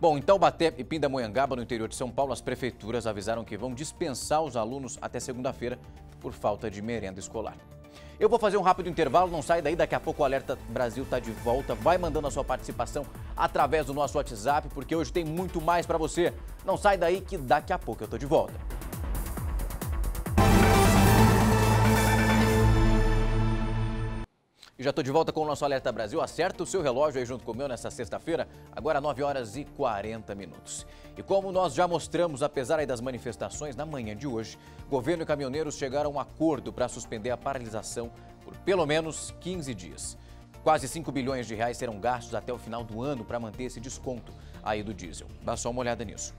Bom, em Taubaté e Pindamonhangaba, no interior de São Paulo, as prefeituras avisaram que vão dispensar os alunos até segunda-feira por falta de merenda escolar. Eu vou fazer um rápido intervalo, não sai daí, daqui a pouco o Alerta Brasil está de volta. Vai mandando a sua participação através do nosso WhatsApp, porque hoje tem muito mais para você. Não sai daí que daqui a pouco eu estou de volta. E já estou de volta com o nosso Alerta Brasil. Acerta o seu relógio aí junto com o meu nessa sexta-feira, agora 9 horas e 40 minutos. E como nós já mostramos, apesar aí das manifestações, na manhã de hoje, governo e caminhoneiros chegaram a um acordo para suspender a paralisação por pelo menos 15 dias. Quase 5 bilhões de reais serão gastos até o final do ano para manter esse desconto aí do diesel. Dá só uma olhada nisso.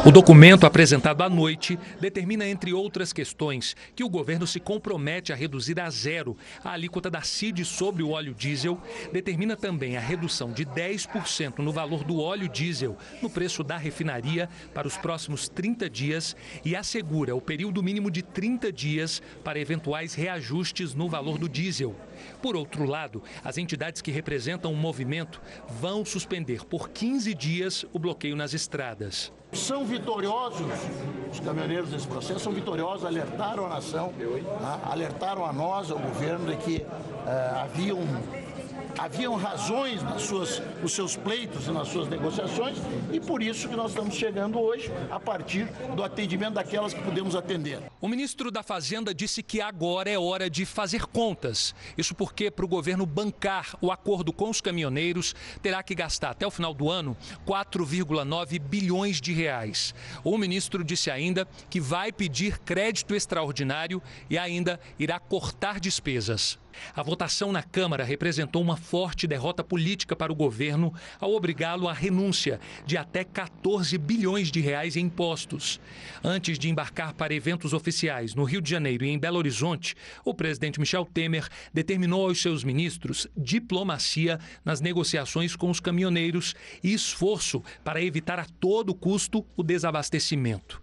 O documento apresentado à noite determina, entre outras questões, que o governo se compromete a reduzir a zero a alíquota da CID sobre o óleo diesel, determina também a redução de 10% no valor do óleo diesel no preço da refinaria para os próximos 30 dias e assegura o período mínimo de 30 dias para eventuais reajustes no valor do diesel. Por outro lado, as entidades que representam o movimento vão suspender por 15 dias o bloqueio nas estradas. São vitoriosos, os caminhoneiros desse processo são vitoriosos, alertaram a nação, alertaram a nós, ao governo, de que haviam razões nos seus pleitos e nas suas negociações, e por isso que nós estamos chegando hoje a partir do atendimento daquelas que podemos atender. O ministro da Fazenda disse que agora é hora de fazer contas. Isso porque, para o governo bancar o acordo com os caminhoneiros, terá que gastar até o final do ano 4,9 bilhões de reais. O ministro disse ainda que vai pedir crédito extraordinário e ainda irá cortar despesas. A votação na Câmara representou uma forte derrota política para o governo ao obrigá-lo à renúncia de até 14 bilhões de reais em impostos. Antes de embarcar para eventos oficiais no Rio de Janeiro e em Belo Horizonte, o presidente Michel Temer determinou aos seus ministros diplomacia nas negociações com os caminhoneiros e esforço para evitar a todo custo o desabastecimento.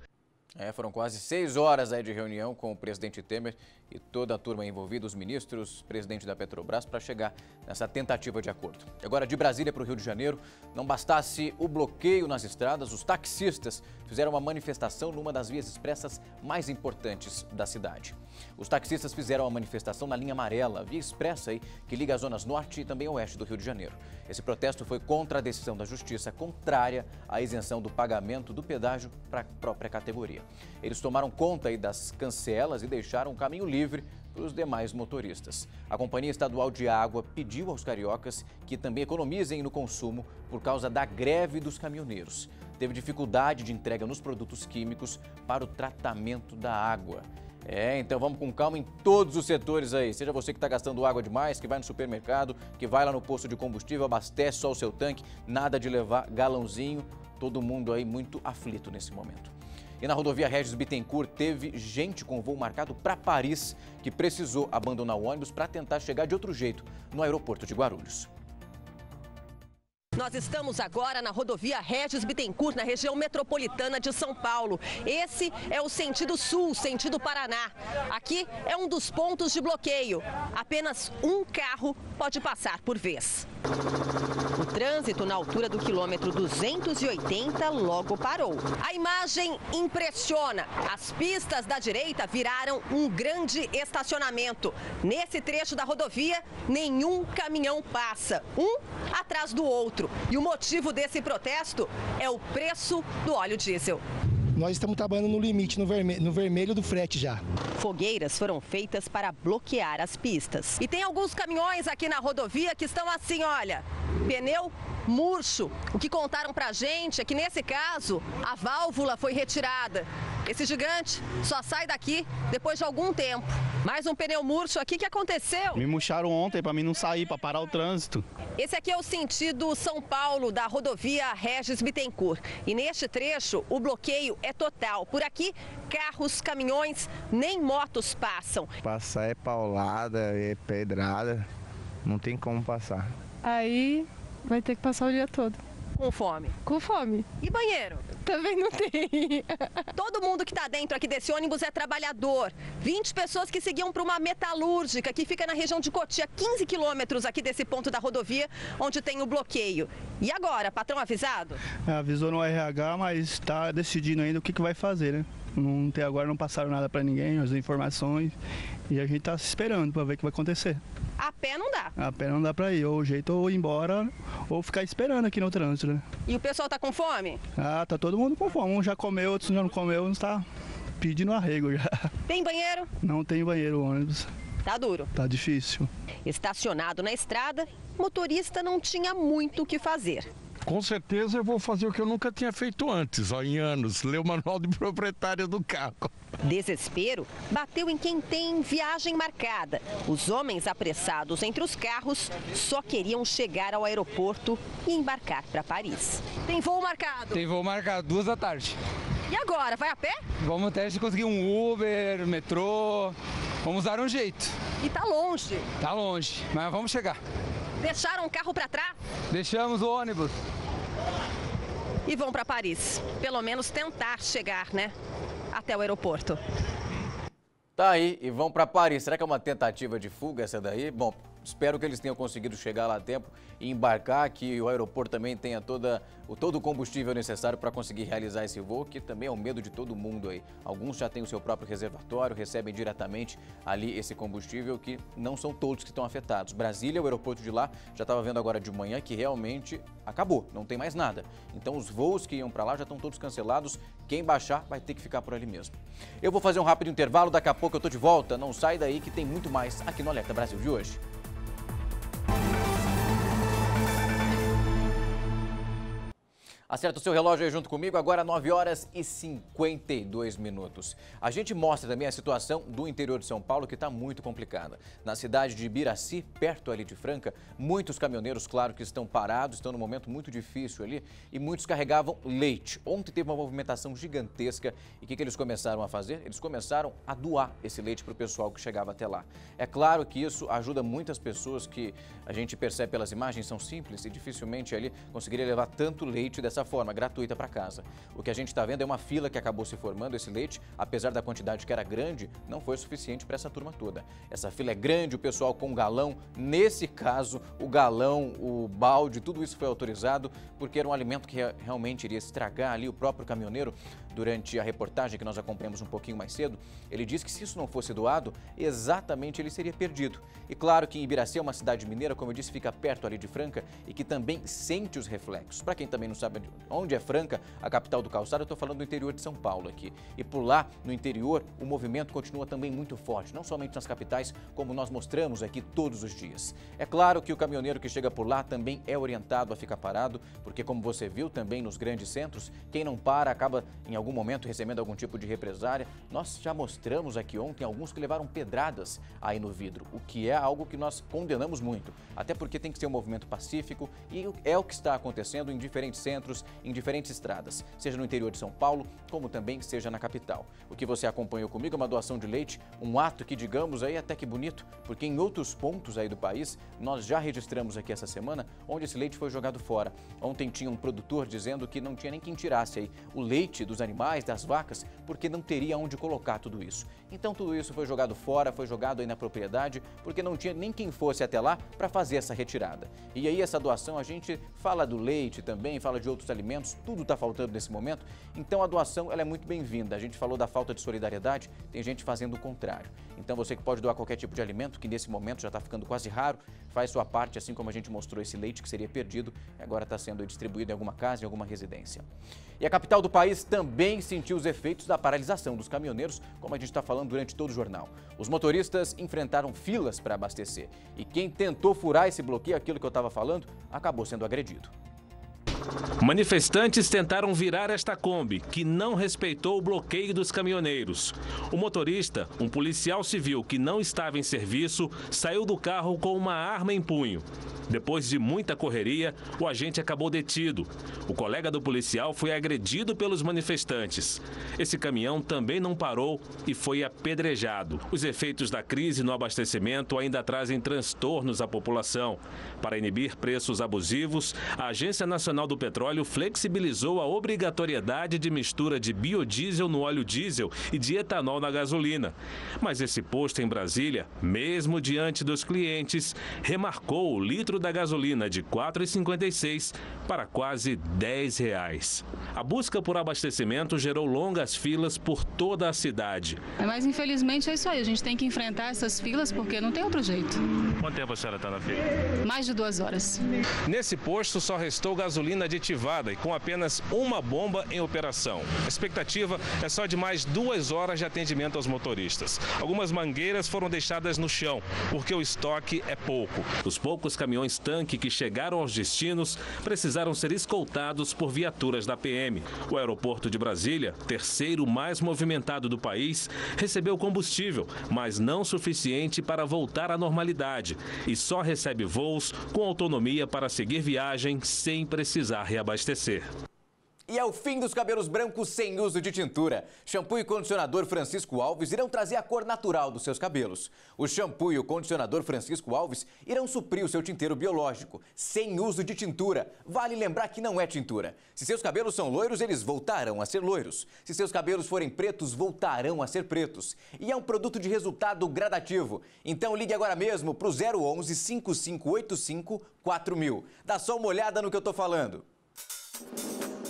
Foram quase 6 horas aí de reunião com o presidente Temer e toda a turma envolvida, os ministros, presidente da Petrobras, para chegar nessa tentativa de acordo. Agora, de Brasília para o Rio de Janeiro, não bastasse o bloqueio nas estradas, os taxistas fizeram uma manifestação numa das vias expressas mais importantes da cidade. Os taxistas fizeram uma manifestação na linha amarela, via expressa aí, que liga as zonas norte e também oeste do Rio de Janeiro. Esse protesto foi contra a decisão da Justiça, contrária à isenção do pagamento do pedágio para a própria categoria. Eles tomaram conta aí das cancelas e deixaram o caminho livre para os demais motoristas. A Companhia Estadual de Água pediu aos cariocas que também economizem no consumo por causa da greve dos caminhoneiros. Teve dificuldade de entrega nos produtos químicos para o tratamento da água. Então vamos com calma em todos os setores aí. Seja você que está gastando água demais, que vai no supermercado, que vai lá no posto de combustível, abastece só o seu tanque, nada de levar galãozinho. Todo mundo aí muito aflito nesse momento. E na rodovia Regis Bittencourt teve gente com voo marcado para Paris que precisou abandonar o ônibus para tentar chegar de outro jeito no aeroporto de Guarulhos. Nós estamos agora na rodovia Regis Bittencourt, na região metropolitana de São Paulo. Esse é o sentido sul, sentido Paraná. Aqui é um dos pontos de bloqueio. Apenas um carro pode passar por vez. O trânsito na altura do quilômetro 280 logo parou. A imagem impressiona. As pistas da direita viraram um grande estacionamento. Nesse trecho da rodovia, nenhum caminhão passa, um atrás do outro. E o motivo desse protesto é o preço do óleo diesel. Nós estamos trabalhando no limite, no vermelho do frete já. Fogueiras foram feitas para bloquear as pistas. E tem alguns caminhões aqui na rodovia que estão assim, olha, pneu murcho. O que contaram pra gente é que nesse caso a válvula foi retirada. Esse gigante só sai daqui depois de algum tempo. Mais um pneu murcho aqui, que aconteceu? Me murcharam ontem para mim não sair, para parar o trânsito. Esse aqui é o sentido São Paulo da rodovia Regis Bittencourt. E neste trecho o bloqueio é total. Por aqui, carros, caminhões, nem motos passam. Passar é paulada, é pedrada, não tem como passar. Aí vai ter que passar o dia todo. Com fome? Com fome. E banheiro? Também não tem. Todo mundo que está dentro aqui desse ônibus é trabalhador. 20 pessoas que seguiam para uma metalúrgica que fica na região de Cotia, 15 quilômetros aqui desse ponto da rodovia, onde tem o bloqueio. E agora, patrão avisado? Avisou no RH, mas está decidindo ainda o que vai fazer, né? Até agora não passaram nada para ninguém, as informações, e a gente está esperando para ver o que vai acontecer. A pé não dá? A pé não dá para ir, ou o jeito ou ir embora, ou ficar esperando aqui no trânsito, né? E o pessoal tá com fome? Ah, tá todo mundo com fome, um já comeu, outros já não comeu, está pedindo arrego já. Tem banheiro? Não tem banheiro o ônibus. Tá duro? Tá difícil. Estacionado na estrada, o motorista não tinha muito o que fazer. Com certeza eu vou fazer o que eu nunca tinha feito antes, em anos, ler o manual de proprietário do carro. Desespero bateu em quem tem viagem marcada. Os homens apressados entre os carros só queriam chegar ao aeroporto e embarcar para Paris. Tem voo marcado? Tem voo marcado, 2 da tarde. E agora, vai a pé? Vamos até conseguir um Uber, metrô, vamos dar um jeito. E tá longe? Tá longe, mas vamos chegar. Deixaram o carro para trás? Deixamos o ônibus. E vão para Paris. Pelo menos tentar chegar, né? Até o aeroporto. Tá aí, e vão para Paris. Será que é uma tentativa de fuga essa daí? Bom, espero que eles tenham conseguido chegar lá a tempo e embarcar, que o aeroporto também tenha todo o combustível necessário para conseguir realizar esse voo, que também é o medo de todo mundo aí. Alguns já têm o seu próprio reservatório, recebem diretamente ali esse combustível, que não são todos que estão afetados. Brasília, o aeroporto de lá, já estava vendo agora de manhã que realmente acabou, não tem mais nada. Então os voos que iam para lá já estão todos cancelados. Quem baixar vai ter que ficar por ali mesmo. Eu vou fazer um rápido intervalo, daqui a pouco eu tô de volta. Não sai daí que tem muito mais aqui no Alerta Brasil de hoje. Acerta o seu relógio aí junto comigo, agora 9 horas e 52 minutos. A gente mostra também a situação do interior de São Paulo, que está muito complicada. Na cidade de Ibiraci, perto ali de Franca, muitos caminhoneiros, claro que estão parados, estão num momento muito difícil ali, e muitos carregavam leite. Ontem teve uma movimentação gigantesca e o que eles começaram a fazer? Eles começaram a doar esse leite para o pessoal que chegava até lá. É claro que isso ajuda muitas pessoas que a gente percebe pelas imagens, são simples e dificilmente ali conseguiria levar tanto leite dessa forma, gratuita para casa. O que a gente está vendo é uma fila que acabou se formando. Esse leite, apesar da quantidade que era grande, não foi suficiente para essa turma toda. Essa fila é grande, o pessoal com galão, nesse caso, o galão, o balde, tudo isso foi autorizado porque era um alimento que realmente iria estragar ali. O próprio caminhoneiro, durante a reportagem que nós acompanhamos um pouquinho mais cedo, ele disse que se isso não fosse doado, exatamente ele seria perdido. E claro que Ibiraci é uma cidade mineira, como eu disse, fica perto ali de Franca e que também sente os reflexos. Para quem também não sabe onde é Franca, a capital do calçado, eu estou falando do interior de São Paulo aqui. E por lá, no interior, o movimento continua também muito forte, não somente nas capitais, como nós mostramos aqui todos os dias. É claro que o caminhoneiro que chega por lá também é orientado a ficar parado, porque como você viu também nos grandes centros, quem não para acaba em algum momento recebendo algum tipo de represária. Nós já mostramos aqui ontem alguns que levaram pedradas aí no vidro, o que é algo que nós condenamos muito, até porque tem que ser um movimento pacífico e é o que está acontecendo em diferentes centros, em diferentes estradas, seja no interior de São Paulo, como também seja na capital. O que você acompanhou comigo é uma doação de leite, um ato que, digamos aí, até que bonito, porque em outros pontos aí do país, nós já registramos aqui essa semana, onde esse leite foi jogado fora. Ontem tinha um produtor dizendo que não tinha nem quem tirasse aí o leite dos animais, das vacas, porque não teria onde colocar tudo isso. Então tudo isso foi jogado fora, foi jogado aí na propriedade, porque não tinha nem quem fosse até lá para fazer essa retirada. E aí essa doação, a gente fala do leite também, fala de outros alimentos, tudo está faltando nesse momento, então a doação ela é muito bem-vinda. A gente falou da falta de solidariedade, tem gente fazendo o contrário. Então você que pode doar qualquer tipo de alimento, que nesse momento já está ficando quase raro, faz sua parte, assim como a gente mostrou esse leite que seria perdido, agora está sendo distribuído em alguma casa, em alguma residência. E a capital do país também sentiu os efeitos da paralisação dos caminhoneiros, como a gente está falando durante todo o jornal. Os motoristas enfrentaram filas para abastecer e quem tentou furar esse bloqueio, aquilo que eu estava falando, acabou sendo agredido. Manifestantes tentaram virar esta Kombi, que não respeitou o bloqueio dos caminhoneiros. O motorista, um policial civil que não estava em serviço, saiu do carro com uma arma em punho. Depois de muita correria, o agente acabou detido. O colega do policial foi agredido pelos manifestantes. Esse caminhão também não parou e foi apedrejado. Os efeitos da crise no abastecimento ainda trazem transtornos à população. Para inibir preços abusivos, a Agência Nacional do Petróleo flexibilizou a obrigatoriedade de mistura de biodiesel no óleo diesel e de etanol na gasolina. Mas esse posto em Brasília, mesmo diante dos clientes, remarcou o litro da gasolina de R$ 4,56 para quase R$ 10. A busca por abastecimento gerou longas filas por toda a cidade. Mas infelizmente é isso aí, a gente tem que enfrentar essas filas porque não tem outro jeito. Quanto tempo a senhora está na fila? Mais de 2 horas. Nesse posto só restou gasolina de aditivada e com apenas uma bomba em operação. A expectativa é só de mais 2 horas de atendimento aos motoristas. Algumas mangueiras foram deixadas no chão, porque o estoque é pouco. Os poucos caminhões-tanque que chegaram aos destinos precisaram ser escoltados por viaturas da PM. O aeroporto de Brasília, terceiro mais movimentado do país, recebeu combustível, mas não suficiente para voltar à normalidade. E só recebe voos com autonomia para seguir viagem sem precisar reabastecer. E é o fim dos cabelos brancos sem uso de tintura. Shampoo e condicionador Francisco Alves irão trazer a cor natural dos seus cabelos. O shampoo e o condicionador Francisco Alves irão suprir o seu tinteiro biológico, sem uso de tintura. Vale lembrar que não é tintura. Se seus cabelos são loiros, eles voltarão a ser loiros. Se seus cabelos forem pretos, voltarão a ser pretos. E é um produto de resultado gradativo. Então ligue agora mesmo para o 011 5585 4000. Dá só uma olhada no que eu tô falando.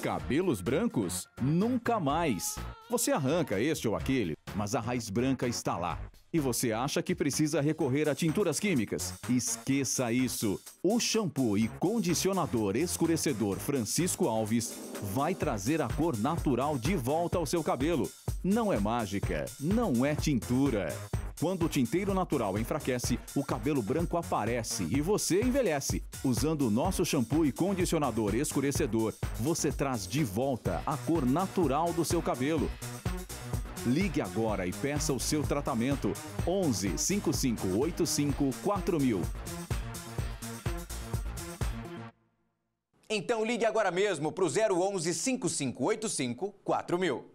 Cabelos brancos? Nunca mais! Você arranca este ou aquele, mas a raiz branca está lá. E você acha que precisa recorrer a tinturas químicas? Esqueça isso! O shampoo e condicionador escurecedor Francisco Alves vai trazer a cor natural de volta ao seu cabelo. Não é mágica, não é tintura. Quando o tinteiro natural enfraquece, o cabelo branco aparece e você envelhece. Usando o nosso shampoo e condicionador escurecedor, você traz de volta a cor natural do seu cabelo. Ligue agora e peça o seu tratamento. 11 5585 4000. Então ligue agora mesmo para o 011 5585 4000.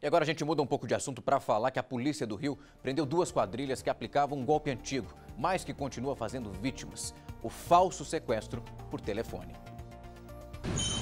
E agora a gente muda um pouco de assunto para falar que a polícia do Rio prendeu 2 quadrilhas que aplicavam um golpe antigo, mas que continua fazendo vítimas: o falso sequestro por telefone.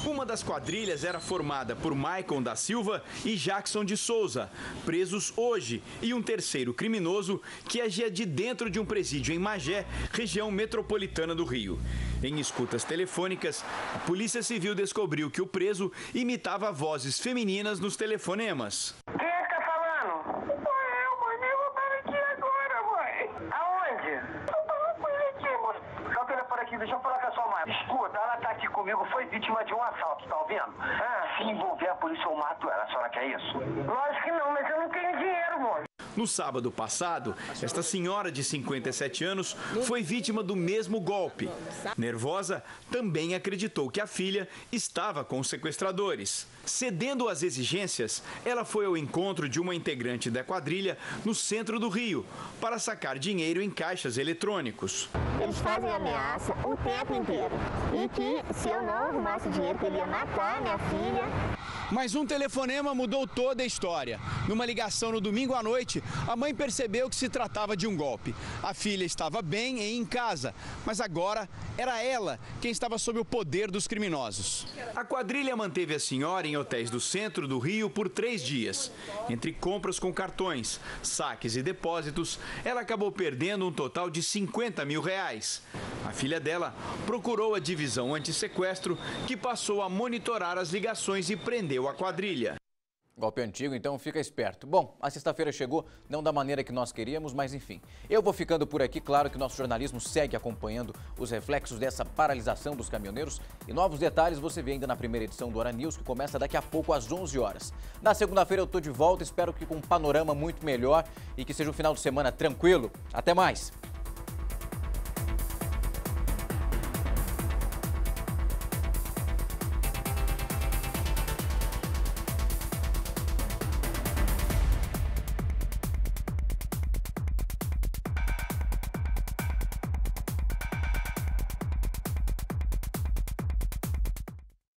Uma das quadrilhas era formada por Maicon da Silva e Jackson de Souza, presos hoje, e um terceiro criminoso que agia de dentro de um presídio em Magé, região metropolitana do Rio. Em escutas telefônicas, a Polícia Civil descobriu que o preso imitava vozes femininas nos telefonemas. Quem é que tá falando? Sou eu, mãe. Me roubaram aqui agora, mãe. Aonde? Eu tava com ele aqui, mãe. Só o telefone aqui, deixa eu falar com a sua mãe. Escuta, ela tá aqui comigo, foi vítima de um assalto, tá ouvindo? Se envolver a polícia, eu mato ela. A senhora quer isso? Lógico que não, mas eu não tenho dinheiro, mãe. No sábado passado, esta senhora de 57 anos foi vítima do mesmo golpe. Nervosa, também acreditou que a filha estava com os sequestradores. Cedendo às exigências, ela foi ao encontro de uma integrante da quadrilha no centro do Rio para sacar dinheiro em caixas eletrônicos. Eles fazem ameaça o tempo inteiro e que se eu não arrumasse dinheiro, que ele ia matar minha filha. Mas um telefonema mudou toda a história. Numa ligação no domingo à noite, a mãe percebeu que se tratava de um golpe. A filha estava bem e em casa, mas agora era ela quem estava sob o poder dos criminosos. A quadrilha manteve a senhora em hotéis do centro do Rio por 3 dias. Entre compras com cartões, saques e depósitos, ela acabou perdendo um total de R$50 mil. A filha dela procurou a divisão anti-sequestro, que passou a monitorar as ligações e prendeu a quadrilha. Golpe antigo, então fica esperto. Bom, a sexta-feira chegou, não da maneira que nós queríamos, mas enfim. Eu vou ficando por aqui, claro que nosso jornalismo segue acompanhando os reflexos dessa paralisação dos caminhoneiros. E novos detalhes você vê ainda na primeira edição do Hora News, que começa daqui a pouco às 11 horas. Na segunda-feira eu tô de volta, espero que com um panorama muito melhor e que seja um final de semana tranquilo. Até mais!